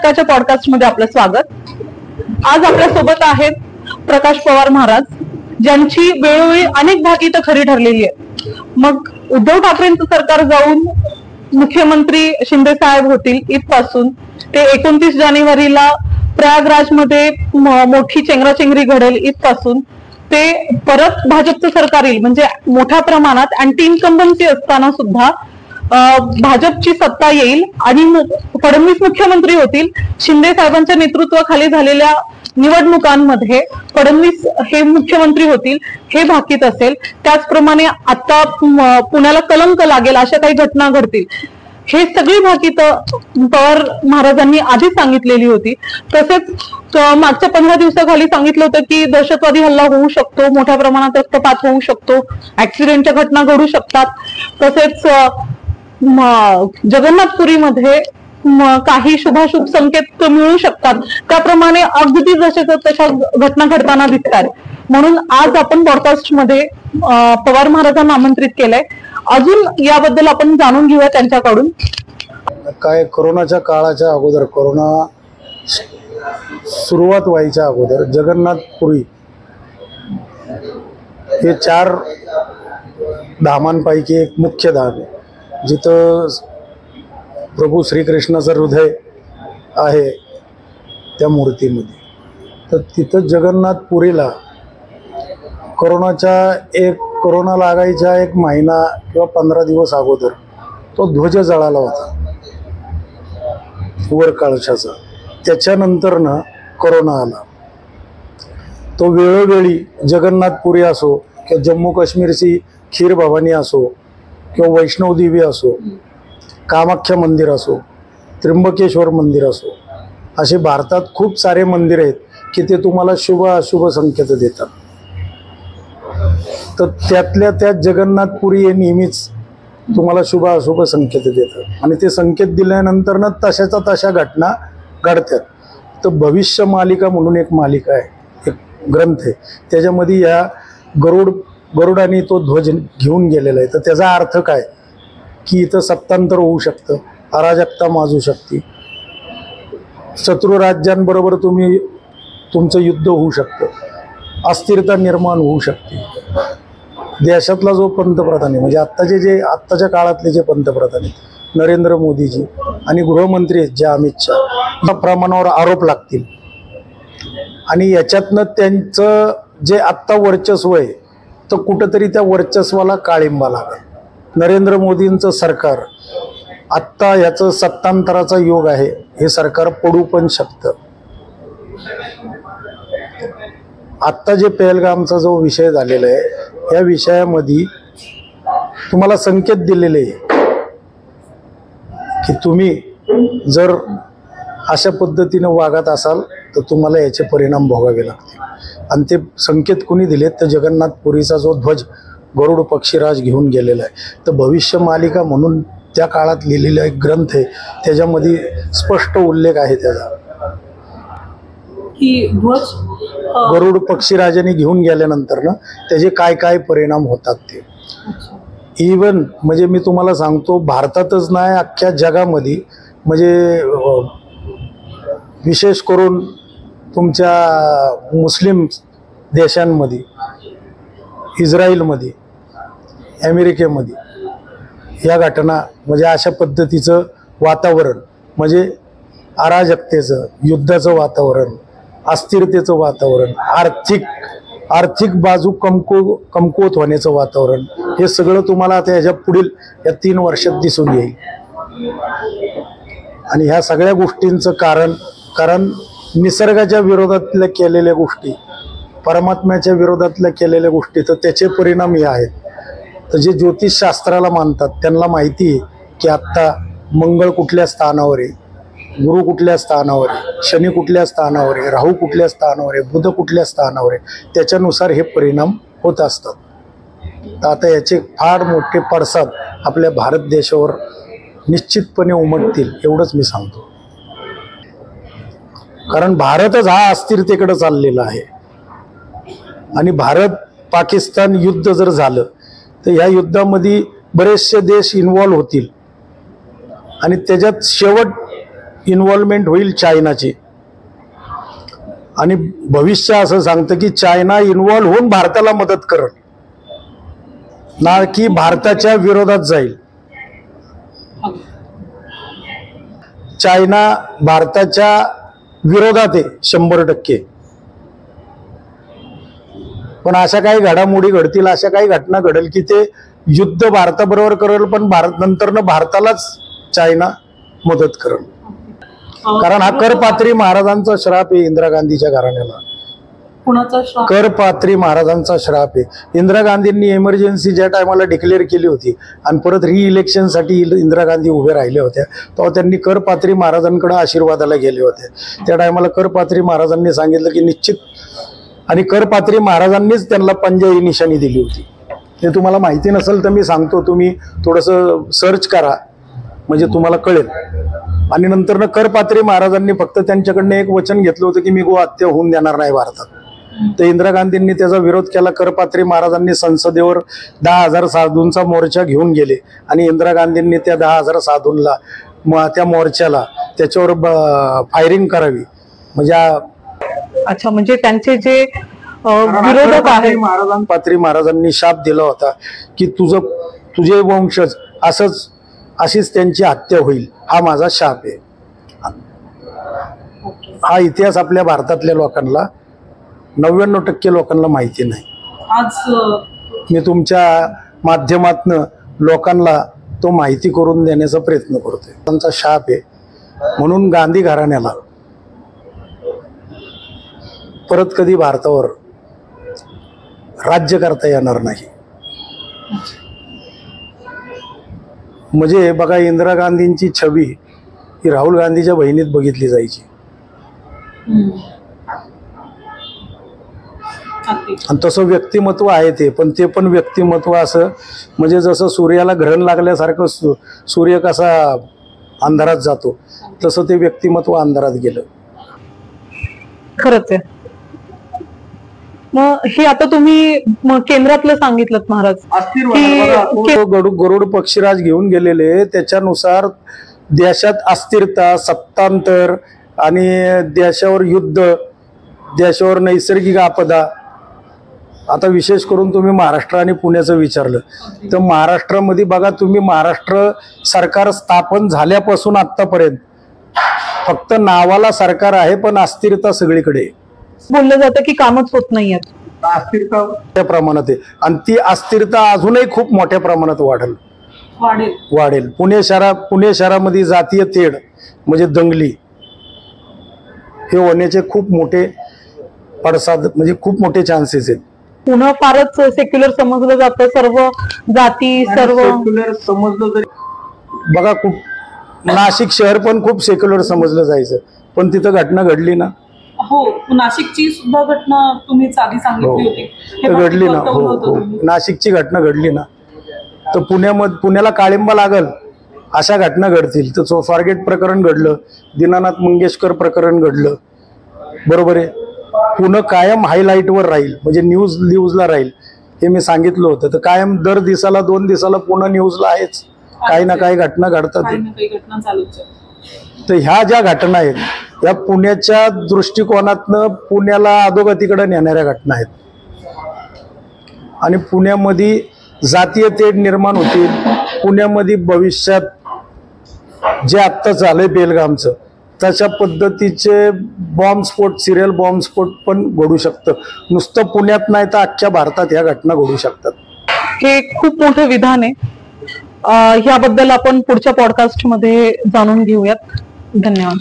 हक्काच्या पॉडकास्ट मध्ये आपलं स्वागत। आज आपल्या सोबत आहेत प्रकाश पवार महाराज, ज्यांची वेळोवेळी अनेक भाकीतं खरी ठरलेली आहे। मग उद्धव ठाकरेंचं सरकार जाऊन मुख्यमंत्री शिंदे साहेब होतील इथपासून ते 29 जानेवारीला प्रयागराजमध्ये मोठी चेंगराचेंगरी घडेल इथपासून ते परत भाजपचं सरकार येईल, म्हणजे मोठ्या प्रमाणात अँटी इन्कम्बन्सी असताना सुद्धा भाजपची सत्ता येईल आणि फडणवीस मुख्यमंत्री होतील। शिंदे साहेबांच्या नेतृत्वाखाली झालेल्या निवडणुकांमध्ये फडणवीस हे मुख्यमंत्री होतील हे भाकीत असेल। त्याचप्रमाणे आता पुण्याला कलंक लागेल अशा काही घटना घडतील, हे सगळी भाकीतं पवार महाराजांनी आधी सांगितलेली होती। तसेच मागच्या 15 दिवसाखाली सांगितलं होतं की दहशतवादी हल्ला होऊ शकतो, मोठ्या प्रमाणात रक्तपात होऊ शकतो, ऍक्सिडेंटच्या घटना घडू शकतात। तसेच जगन्नाथपुरीमध्ये काही शुभाशुभ संकेत मिळू शकतात, त्याप्रमाणे अगदी जशाच्या तशा घटना घडताना दिसतात। म्हणून आज आपण पॉडकास्ट मध्ये पवार महाराजांना आमंत्रित केलंय। अजून याबद्दल आपण जाणून घेऊया त्यांच्याकडून। काय कोरोनाच्या काळाच्या अगोदर, कोरोना सुरुवात व्हायच्या अगोदर जगन्नाथपुरी हे 4 धामांपैकी एक मुख्य धाम आहे, जिथं प्रभू श्रीकृष्णाचं हृदय आहे त्या मूर्तीमध्ये। तर तिथं जगन्नाथपुरीला कोरोना लागायच्या 1 महिना किंवा 15 दिवस अगोदर तो ध्वज जळाला होता वर कळशाचा। त्याच्यानंतरनं कोरोना आला। तो वेळोवेळी जगन्नाथपुरी असो किंवा जम्मू काश्मीरची खीर भवानी असो किंवा वैष्णवदेवी असो, कामाख्या मंदिर असो, त्र्यंबकेश्वर मंदिर असो, असे भारतात खूप सारे मंदिर आहेत की ते तुम्हाला शुभ अशुभ संकेत देतात। तर त्यातल्या त्यात जगन्नाथपुरी हे नेहमीच तुम्हाला शुभ अशुभ संकेत देतात आणि ते संकेत दिल्यानंतर ना तशाच्या तशा घटना घडतात। तर भविष्य मालिका म्हणून एक मालिका आहे, एक ग्रंथ आहे, त्याच्यामध्ये या गरुडाने तो ध्वज घेऊन गेलेला आहे। तर त्याचा अर्थ काय की इथं सत्तांतर होऊ शकतं, अराजकता माजू शकते, शत्रू राज्यांबरोबर तुमचं युद्ध होऊ शकतं, अस्थिरता निर्माण होऊ शकते। देशातला जो पंतप्रधान आहे, म्हणजे आत्ताच्या काळातले जे पंतप्रधान आहेत नरेंद्र मोदीजी आणि गृहमंत्री आहेत जे अमित शहा, त्या प्रमाणावर आरोप लागतील आणि याच्यातनं त्यांचं जे आत्ता वर्चस्व आहे तर कुठंतरी त्या वर्चस्वाला काळिंबा लागेल। नरेंद्र मोदींचं सरकार आत्ता याचं सत्तांतराचा योग आहे, हे सरकार पडू पण शकतं। आत्ता जे पहलगामचा जो विषय झालेला आहे या विषयामध्ये तुम्हाला संकेत दिलेले आहे की तुम्ही जर अशा पद्धतीनं वागत असाल तर तुम्हाला याचे परिणाम भोगावे लागतील। आणि ते संकेत कोणी दिलेत तर जगन्नाथपुरीचा जो ध्वज गरुड पक्षीराज घेऊन गेलेला आहे। तर भविष्य मालिका म्हणून त्या काळात लिहिलेला एक ग्रंथ आहे, त्याच्यामध्ये स्पष्ट उल्लेख आहे त्याचा की ध्वज गरुड पक्षीराजाने घेऊन गेल्यानंतर ना त्याचे काय काय परिणाम होतात ते। इवन म्हणजे मी तुम्हाला सांगतो, भारतातच नाही अख्ख्या जगामध्ये, म्हणजे विशेष करून तुमच्या मुस्लिम देशांमध्ये, इस्रायलमध्ये, अमेरिकेमध्ये या घटना, म्हणजे अशा पद्धतीचं वातावरण, म्हणजे अराजकतेचं, युद्धाचं वातावरण, अस्थिरतेचं वातावरण, आर्थिक बाजू कमकुवत होण्याचं वातावरण, हे सगळं तुम्हाला आता ह्याच्या पुढील या 3 वर्षात दिसून येईल। आणि ह्या सगळ्या गोष्टींचं कारण निसर्गाच्या विरोधातल्या केलेल्या गोष्टी, परमात्म्याच्या विरोधातल्या केलेल्या गोष्टी, तर त्याचे परिणाम हे आहेत। तर जे ज्योतिषशास्त्राला मानतात त्यांना माहिती आहे की आत्ता मंगळ कुठल्या स्थानावर आहे, गुरु कुठल्या स्थानावर आहे, शनी कुठल्या स्थानावर आहे, राहू कुठल्या स्थानावर आहे, बुध कुठल्या स्थानावर आहे, त्याच्यानुसार हे परिणाम होत असतात। तर आता याचे फार मोठे पडसाद आपल्या भारत देशावर निश्चितपणे उमटतील एवढंच मी सांगतो। कारण भारतच हा अस्थिरतेकडे चाललेला आहे आणि भारत पाकिस्तान युद्ध जर झालं तर या युद्धामध्ये बरेचसे देश इन्व्हॉल्व होतील आणि त्याच्यात शेवट इन्व्हॉल्वमेंट होईल चायनाची, आणि भविष्य असं सांगतं की चायना इन्व्हॉल्व होऊन भारताला मदत करल, ना की भारताच्या विरोधात जाईल. चायना भारताच्या विरोधात आहे 100%. पण अशा काही घडामोडी घडतील, अशा काही घटना घडेल की ते युद्ध भारताबरोबर करेल, पण भारतानंतरनं भारतालाच चायना मदत करेल. कारण हा करपात्री महाराजांचा श्राप आहे इंदिरा गांधीच्या घराण्याला. कुणाचा श्राप? करपात्री महाराजांचा श्राप आहे. इंदिरा गांधींनी इमर्जन्सी ज्या टायमाला डिक्लेअर केली होती आणि परत साठी इंदिरा गांधी उभे राहिल्या होत्या, तेव्हा त्यांनी करपात्री महाराजांकडे आशीर्वादाला गेले होते. त्या टायमाला करपात्री महाराजांनी सांगितलं की निश्चित, आणि करपात्री महाराजांनीच त्यांना पंजाही निशाणी दिली होती. ते तुम्हाला माहिती नसेल तर मी सांगतो, तुम्ही थोडंसं सर्च करा म्हणजे तुम्हाला कळेल. आणि नंतर करपात्री महाराजांनी फक्त त्यांच्याकडनं एक वचन घेतलं होतं की मी गो हत्या होऊन देणार नाही भारतात. तर इंदिरा गांधींनी त्याचा विरोध केला. करपात्री महाराजांनी संसदेवर 10,000 साधूंचा मोर्चा घेऊन गेले आणि इंदिरा गांधींनी त्या 10,000 साधूंना, त्या मोर्चाला त्याच्यावर फायरिंग करावी. म्हणजे अच्छा, म्हणजे त्यांचे जे विरोधक आहेत, पात्री महाराजांनी शाप दिला होता की तुझे वंशज अशीच त्यांची हत्या होईल, हा माझा शाप आहे. हा इतिहास आपल्या भारतातल्या लोकांना 99% लोकांना माहिती नाही. आज मी तुमच्या माध्यमातून लोकांना तो माहिती करून देण्याचा प्रयत्न करतोय. त्यांचा शाप आहे म्हणून गांधी घराण्याला परत कधी भारतावर राज्य करता येणार नाही. म्हणजे बघा, इंदिरा गांधींची छबी ही राहुल गांधीच्या बहिणीत बघितली जायची, आणि तसं व्यक्तिमत्व आहे ते. पण ते पण व्यक्तिमत्व असं म्हणजे जसं सूर्याला ग्रहण लागल्यासारखं सूर्य कसा अंधारात जातो, तसं ते व्यक्तिमत्व अंधारात गेलं. खरंच आहे. मग हे आता तुम्ही केंद्रातलं सांगितलं महाराज, गरुड पक्षीराज घेऊन गेलेले, त्याच्यानुसार देशात अस्थिरता, सत्तांतर आणि देशावर युद्ध, देशावर नैसर्गिक आपदा. आता विशेष करून तुम्ही महाराष्ट्र आणि पुण्याचं विचारलं तर महाराष्ट्रामध्ये बघा, तुम्ही महाराष्ट्र सरकार स्थापन झाल्यापासून आतापर्यंत फक्त नावाला सरकार आहे, पण अस्थिरता सगळीकडे. बोललं जातं की कामच होत नाहीयेत. अस्थिरता मोठ्या प्रमाणात आहे आणि ती अस्थिरता अजूनही खूप मोठ्या प्रमाणात वाढेल. पुणे शहरामध्ये जातीय तेढ म्हणजे दंगली हे होण्याचे खूप मोठे पडसाद, म्हणजे खूप मोठे चान्सेस आहेत. पुन्हा फारच सेक्युलर समजलं जातं, सर्व जाती सर्व सेक्युलर समजलं तरी बघा, नाशिक शहर पण खूप सेक्युलर समजलं जायचं, पण तिथं घटना घडली ना. हो, नाशिकची सुद्धा घटना तुम्ही आधी सांगितली होती, घडली ना. हो, नाशिकची घटना घडली ना. तर पुण्याला काळिंबा लागल अशा घटना घडतील. तर स्वारगेट प्रकरण घडलं, दीनानाथ मंगेशकर प्रकरण घडलं, बरोबर आहे. पुणे कायम हायलाईटवर राहील, म्हणजे न्यूजला राहील, हे मी सांगितलं होतं. तर कायम दर दिवसाला 2 दिवसाला पुणे न्यूजला आहेच, काही ना काही घटना घडतात. तर ह्या ज्या घटना आहेत, या पुण्याच्या दृष्टिकोनातनं पुण्याला अधोगतीकडे नेणाऱ्या घटना आहेत. आणि पुण्यामध्ये जातीय तेढ निर्माण होतील. पुण्यामध्ये भविष्यात जे आत्ता झालंय बेलगामचं, तशा पद्धतीचे बॉम्बस्फोट, सिरियल बॉम्बस्फोट पण घडू शकतं. नुसतं पुण्यात नाही तर अख्ख्या भारतात ह्या घटना घडू शकतात. हे खूप मोठं विधान आहे. ह्याबद्दल आपण पुढच्या पॉडकास्टमध्ये जाणून घेऊयात. धन्यवाद.